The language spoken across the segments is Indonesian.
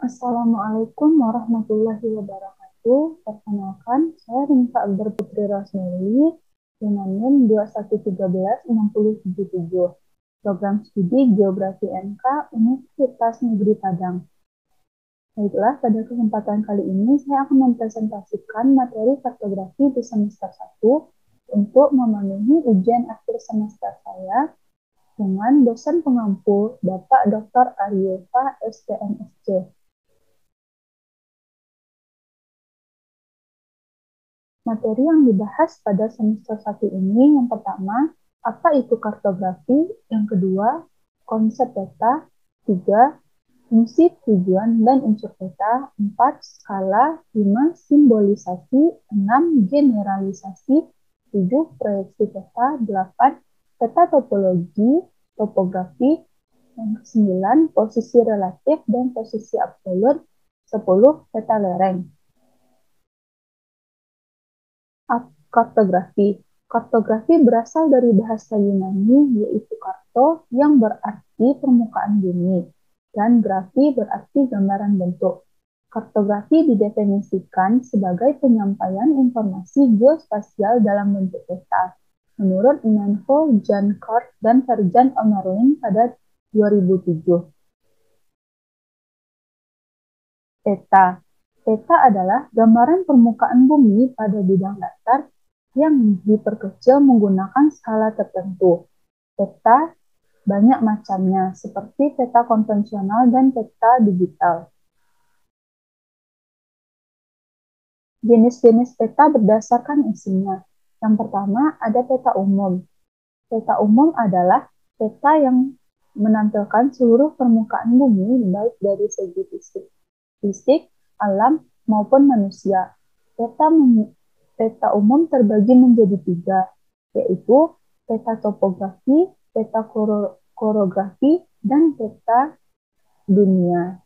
Assalamualaikum warahmatullahi wabarakatuh. Perkenalkan, saya Rinfa Akbar Putri Rosmeli dengan NIM 21136077, Program Studi Geografi MK Universitas Negeri Padang. Baiklah, pada kesempatan kali ini saya akan mempresentasikan materi kartografi di semester 1 untuk memenuhi ujian akhir semester saya dengan dosen pengampu Bapak Dr. Aryofa STMSC. Materi yang dibahas pada semester 1 ini yang pertama, apa itu kartografi? Yang kedua, konsep peta. 3, fungsi, tujuan, dan unsur peta. 4, skala. 5, simbolisasi. 6, generalisasi. 7, proyeksi peta. 8, peta topologi, topografi. Yang ke-9, posisi relatif dan posisi absolut. 10, peta lereng. Kartografi. Kartografi berasal dari bahasa Yunani, yaitu karto, yang berarti permukaan bumi, dan grafi berarti gambaran bentuk. Kartografi didefinisikan sebagai penyampaian informasi geospasial dalam bentuk peta, menurut Menho Jan Cort dan Ferjan Omerling pada 2007. Peta. Peta adalah gambaran permukaan bumi pada bidang datar yang diperkecil menggunakan skala tertentu. Peta banyak macamnya, seperti peta konvensional dan peta digital. Jenis-jenis peta berdasarkan isinya. Yang pertama, ada peta umum. Peta umum adalah peta yang menampilkan seluruh permukaan bumi, baik dari segi fisik, alam, maupun manusia. Peta umum terbagi menjadi 3, yaitu peta topografi, peta korografi, dan peta dunia.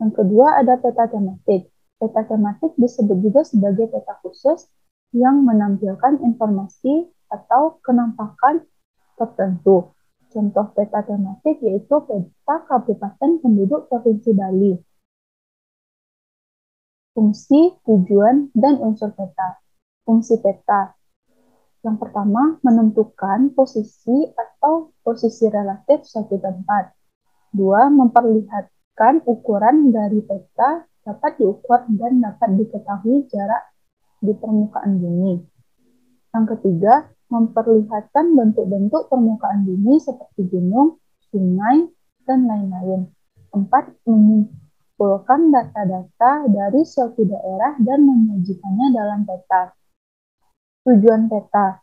Yang kedua ada peta tematik. Peta tematik disebut juga sebagai peta khusus yang menampilkan informasi atau kenampakan tertentu. Contoh peta tematik yaitu peta Kabupaten Penduduk Provinsi Bali. Fungsi, tujuan, dan unsur peta. Fungsi peta. Yang pertama, menentukan posisi atau posisi relatif suatu tempat. 2, memperlihatkan ukuran dari peta dapat diukur dan dapat diketahui jarak di permukaan bumi. Yang ketiga, memperlihatkan bentuk-bentuk permukaan bumi seperti gunung, sungai, dan lain-lain. 4, mengumpulkan data-data dari suatu daerah dan menyajikannya dalam peta. Tujuan peta.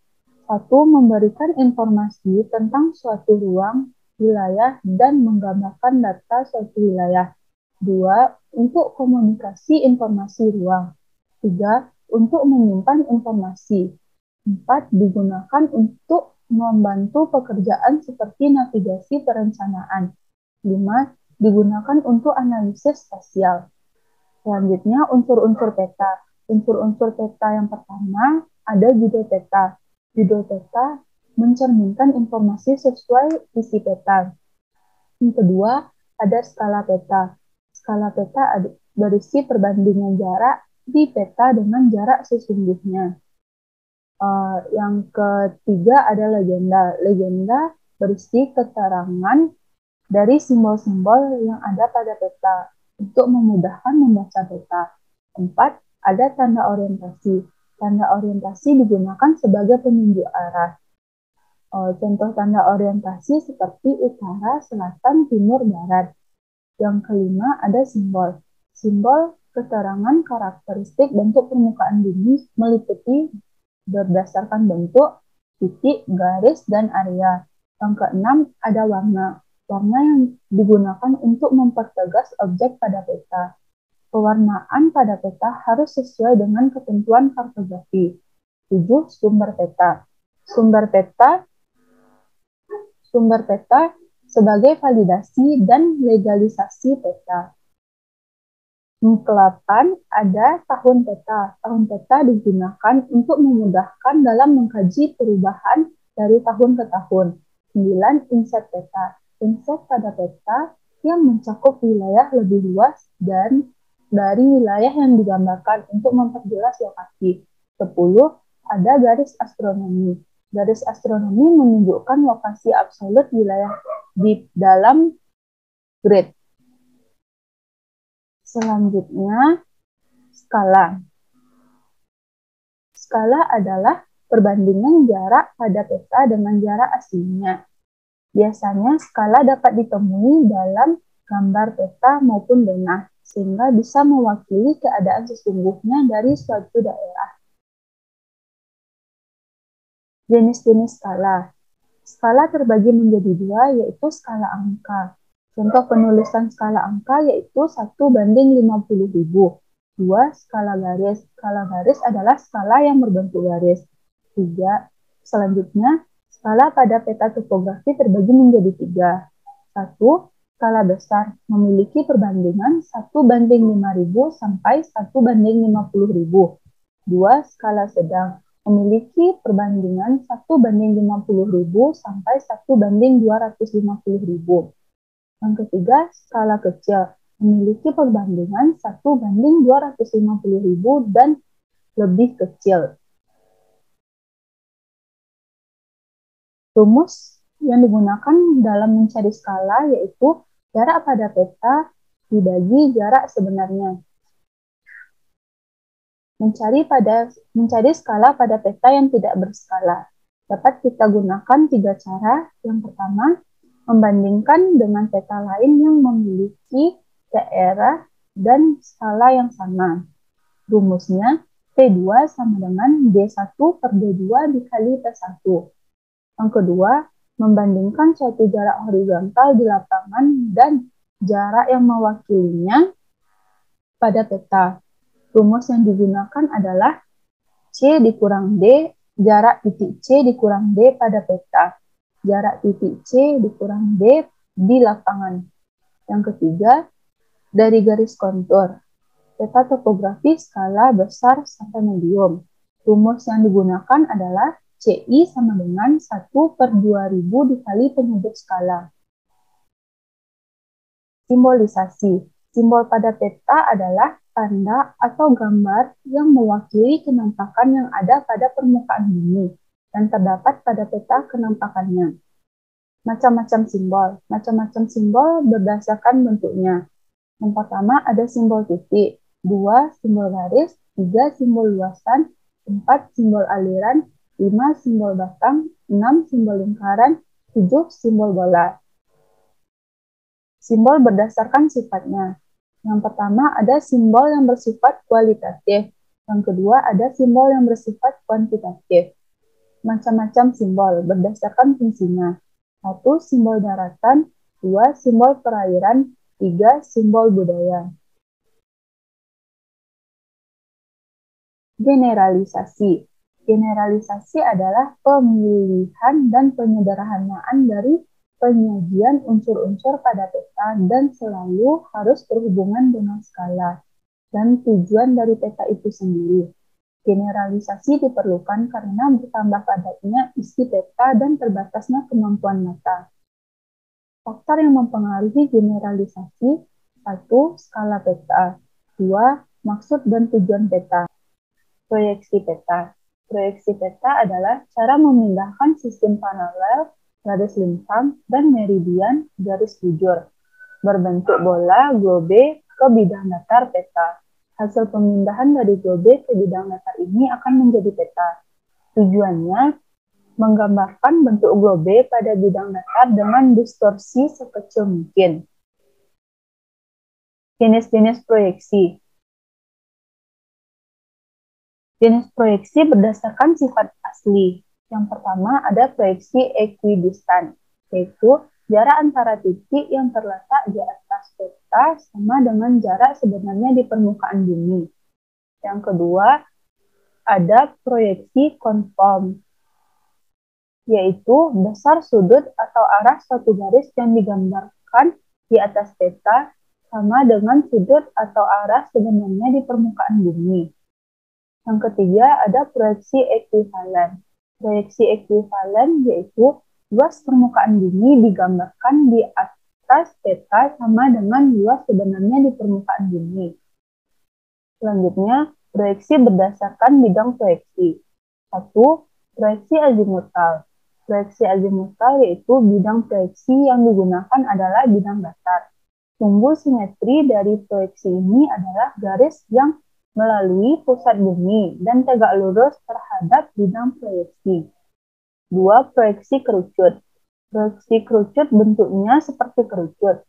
1, memberikan informasi tentang suatu ruang, wilayah, dan menggambarkan data suatu wilayah. 2, untuk komunikasi informasi ruang. 3, untuk menyimpan informasi. 4, digunakan untuk membantu pekerjaan seperti navigasi perencanaan. 5, digunakan untuk analisis spasial. Selanjutnya, unsur-unsur peta. Unsur-unsur peta yang pertama ada judul peta. Judul peta mencerminkan informasi sesuai isi peta. Yang kedua, ada skala peta. Skala peta berisi perbandingan jarak di peta dengan jarak sesungguhnya. Yang ketiga ada legenda. Legenda berisi keterangan dari simbol-simbol yang ada pada peta untuk memudahkan membaca peta. 4, ada tanda orientasi. Tanda orientasi digunakan sebagai penunjuk arah. Contoh tanda orientasi seperti utara, selatan, timur, barat. Yang kelima ada simbol. Simbol keterangan karakteristik bentuk permukaan bumi meliputi berdasarkan bentuk, titik, garis, dan area. Yang keenam ada warna. Warna yang digunakan untuk mempertegas objek pada peta. Pewarnaan pada peta harus sesuai dengan ketentuan kartografi. 7, sumber peta. Sumber peta sebagai validasi dan legalisasi peta. Yang ke-8 ada tahun peta. Tahun peta digunakan untuk memudahkan dalam mengkaji perubahan dari tahun ke tahun. 9, inset peta. Inset pada peta yang mencakup wilayah lebih luas dan dari wilayah yang digambarkan untuk memperjelas lokasi. 10. Ada garis astronomi. Garis astronomi menunjukkan lokasi absolut wilayah di dalam grid. Selanjutnya, skala. Skala adalah perbandingan jarak pada peta dengan jarak aslinya. Biasanya skala dapat ditemui dalam gambar peta maupun denah, sehingga bisa mewakili keadaan sesungguhnya dari suatu daerah. Jenis-jenis skala. Skala terbagi menjadi dua, yaitu skala angka. Contoh penulisan skala angka yaitu 1:50.000. 2. Skala garis. Skala garis adalah skala yang berbentuk garis. 3. Selanjutnya, skala pada peta topografi terbagi menjadi 3. 1. Skala besar memiliki perbandingan 1:5.000 sampai 1:50.000. 2. Skala sedang memiliki perbandingan 1:50.000 sampai 1:250.000. Yang ketiga, skala kecil memiliki perbandingan 1:250.000 dan lebih kecil. Rumus yang digunakan dalam mencari skala yaitu jarak pada peta dibagi jarak sebenarnya. Mencari skala pada peta yang tidak berskala. Dapat kita gunakan 3 cara. Yang pertama, membandingkan dengan peta lain yang memiliki daerah dan skala yang sama. Rumusnya P2 sama dengan D1/D2 dikali P1. Yang kedua, membandingkan suatu jarak horizontal di lapangan dan jarak yang mewakilinya pada peta. Rumus yang digunakan adalah C dikurang D, jarak titik C dikurang D pada peta. Jarak titik C dikurang D di lapangan. Yang ketiga, dari garis kontur. Peta topografi skala besar sampai medium. Rumus yang digunakan adalah CI sama dengan 1/2000 dikali penyebut skala. Simbolisasi. Simbol pada peta adalah tanda atau gambar yang mewakili kenampakan yang ada pada permukaan bumi dan terdapat pada peta kenampakannya. Macam-macam simbol. Macam-macam simbol berdasarkan bentuknya. Yang pertama ada simbol titik, 2 simbol garis, 3 simbol luasan, 4 simbol aliran, 5 simbol batang, 6 simbol lingkaran, 7 simbol bola. Simbol berdasarkan sifatnya. Yang pertama ada simbol yang bersifat kualitatif. Yang kedua ada simbol yang bersifat kuantitatif. Macam-macam simbol berdasarkan fungsinya. 1 simbol daratan, 2 simbol perairan, 3 simbol budaya. Generalisasi. Generalisasi adalah pemilihan dan penyederhanaan dari penyajian unsur-unsur pada peta dan selalu harus berhubungan dengan skala dan tujuan dari peta itu sendiri. Generalisasi diperlukan karena bertambah padatnya isi peta dan terbatasnya kemampuan mata. Faktor yang mempengaruhi generalisasi: 1. Skala peta. 2. Maksud dan tujuan peta. Proyeksi peta. Proyeksi peta adalah cara memindahkan sistem paralel, garis lintang, dan meridian, garis bujur, berbentuk bola globe ke bidang datar peta. Hasil pemindahan dari globe ke bidang datar ini akan menjadi peta. Tujuannya menggambarkan bentuk globe pada bidang datar dengan distorsi sekecil mungkin. Jenis-jenis proyeksi. Jenis proyeksi berdasarkan sifat asli. Yang pertama ada proyeksi ekuidistan, yaitu jarak antara titik yang terletak di atas peta sama dengan jarak sebenarnya di permukaan bumi. Yang kedua ada proyeksi konform, yaitu besar sudut atau arah suatu garis yang digambarkan di atas peta sama dengan sudut atau arah sebenarnya di permukaan bumi. Yang ketiga ada proyeksi ekuivalen. Proyeksi ekuivalen yaitu luas permukaan bumi digambarkan di atas peta sama dengan luas sebenarnya di permukaan bumi. Selanjutnya, proyeksi berdasarkan bidang proyeksi. 1. Proyeksi azimutal. Proyeksi azimutal yaitu bidang proyeksi yang digunakan adalah bidang datar. Sumbu simetri dari proyeksi ini adalah garis yang melalui pusat bumi dan tegak lurus terhadap bidang proyeksi. 2. Proyeksi kerucut. Proyeksi kerucut bentuknya seperti kerucut.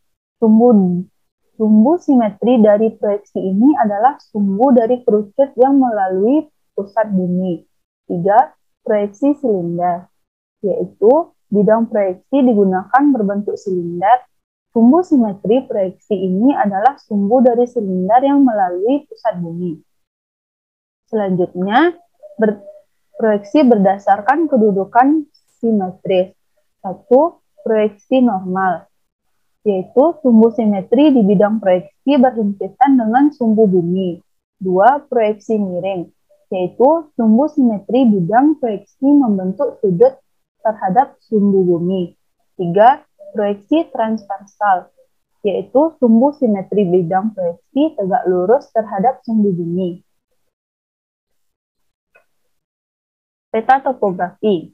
Sumbu simetri dari proyeksi ini adalah sumbu dari kerucut yang melalui pusat bumi. 3. Proyeksi silinder, yaitu bidang proyeksi digunakan berbentuk silinder. Sumbu simetri proyeksi ini adalah sumbu dari silinder yang melalui pusat bumi. Selanjutnya, proyeksi berdasarkan kedudukan simetris. 1. Proyeksi normal, yaitu sumbu simetri di bidang proyeksi berhimpitan dengan sumbu bumi. 2. Proyeksi miring, yaitu sumbu simetri bidang proyeksi membentuk sudut terhadap sumbu bumi. 3. Proyeksi transversal, yaitu sumbu simetri bidang proyeksi tegak lurus terhadap sumbu bumi. Peta topografi.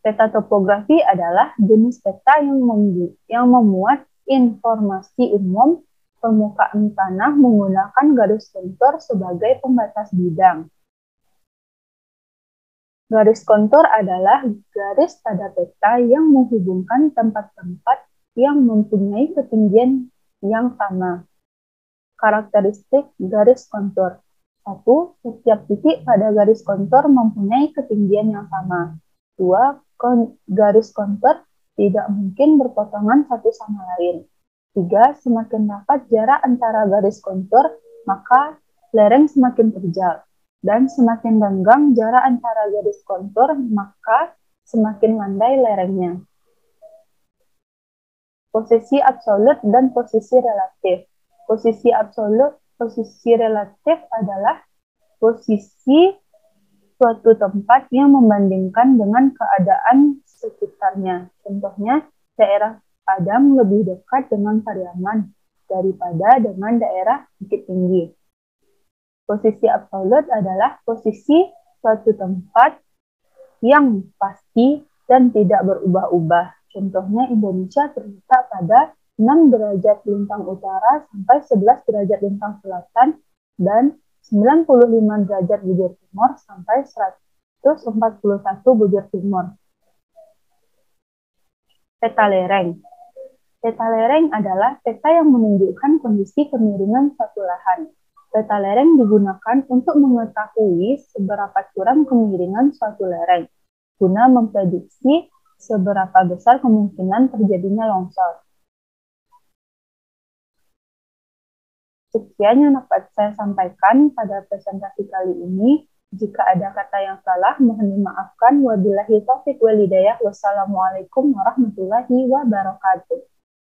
Peta topografi adalah jenis peta yang memuat informasi umum permukaan tanah menggunakan garis kontur sebagai pembatas bidang. Garis kontur adalah garis pada peta yang menghubungkan tempat-tempat yang mempunyai ketinggian yang sama. Karakteristik garis kontur. 1. Setiap titik pada garis kontur mempunyai ketinggian yang sama. 2. Garis kontur tidak mungkin berpotongan satu sama lain. 3. Semakin rapat jarak antara garis kontur, maka lereng semakin terjal. Dan semakin renggang jarak antara garis kontur, maka semakin landai lerengnya. Posisi absolut dan posisi relatif. Posisi absolut, posisi relatif adalah posisi suatu tempat yang membandingkan dengan keadaan sekitarnya. Contohnya, daerah Padang lebih dekat dengan Pariaman daripada dengan daerah Bukit Tinggi. Posisi absolut adalah posisi suatu tempat yang pasti dan tidak berubah-ubah. Contohnya, Indonesia terletak pada 6 derajat lintang utara sampai 11 derajat lintang selatan dan 95 derajat bujur timur sampai 141 bujur timur. Peta lereng. Peta lereng adalah peta yang menunjukkan kondisi kemiringan suatu lahan. Peta lereng digunakan untuk mengetahui seberapa curam kemiringan suatu lereng, guna memprediksi seberapa besar kemungkinan terjadinya longsor. Sekian yang dapat saya sampaikan pada presentasi kali ini. Jika ada kata yang salah, mohon dimaafkan. Wabillahi taufiq wal hidayah. Wassalamualaikum warahmatullahi wabarakatuh.